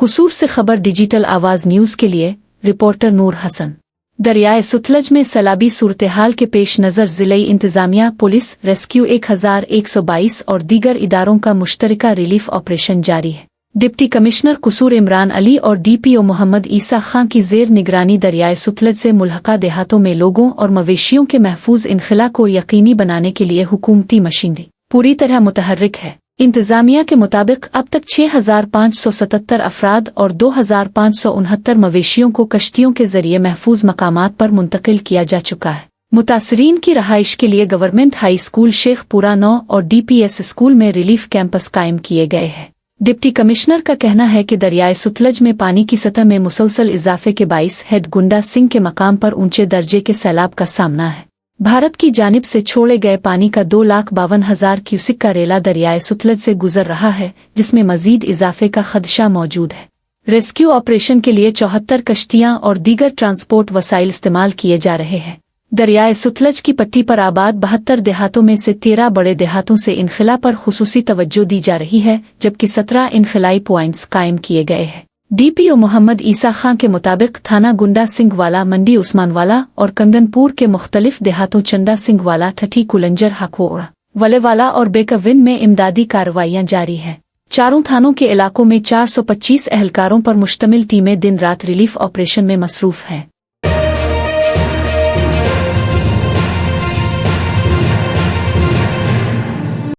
قصور سے خبر ڈیجیٹل آواز نیوز کے لیے رپورٹر نور حسن۔ دریائے ستلج میں سیلابی صورتحال کے پیش نظر ضلعی انتظامیہ، پولیس، ریسکیو 1122 اور دیگر اداروں کا مشترکہ ریلیف آپریشن جاری ہے۔ ڈپٹی کمشنر قصور عمران علی اور ڈی پی او محمد عیسیٰ خان کی زیر نگرانی دریائے ستلج سے ملحقہ دیہاتوں میں لوگوں اور مویشیوں کے محفوظ انخلاء کو یقینی بنانے کے لیے حکومتی مشینری پوری طرح متحرک ہے۔ انتظامیہ کے مطابق اب تک 6577 افراد اور 2569 مویشیوں کو کشتیوں کے ذریعے محفوظ مقامات پر منتقل کیا جا چکا ہے۔ متاثرین کی رہائش کے لیے گورنمنٹ ہائی اسکول شیخ پورہ 9 اور ڈی پی ایس اسکول میں ریلیف کیمپس قائم کیے گئے ہیں۔ ڈپٹی کمشنر کا کہنا ہے کہ دریائے ستلج میں پانی کی سطح میں مسلسل اضافے کے باعث ہیڈ گنڈا سنگھ کے مقام پر اونچے درجے کے سیلاب کا سامنا ہے۔ بھارت کی جانب سے چھوڑے گئے پانی کا 2,52,000 کیوسک کا ریلا دریائے ستلج سے گزر رہا ہے، جس میں مزید اضافے کا خدشہ موجود ہے۔ ریسکیو آپریشن کے لیے 74 کشتیاں اور دیگر ٹرانسپورٹ وسائل استعمال کیے جا رہے ہیں۔ دریائے ستلج کی پٹی پر آباد 72 دیہاتوں میں سے 13 بڑے دیہاتوں سے انخلاء پر خصوصی توجہ دی جا رہی ہے، جبکہ 17 انخلائی پوائنٹس قائم کیے گئے ہیں۔ ڈی پی او محمد عیسیٰ خان کے مطابق تھانہ گنڈا سنگھ والا، منڈی عثمان والا اور کندن پور کے مختلف دیہاتوں چندا سنگھ والا، ٹھٹھی کلنجر، ہکوڑا، ولے والا اور بیکاون میں امدادی کارروائیاں جاری ہیں۔ چاروں تھانوں کے علاقوں میں 425 اہلکاروں پر مشتمل ٹیمیں دن رات ریلیف آپریشن میں مصروف ہیں۔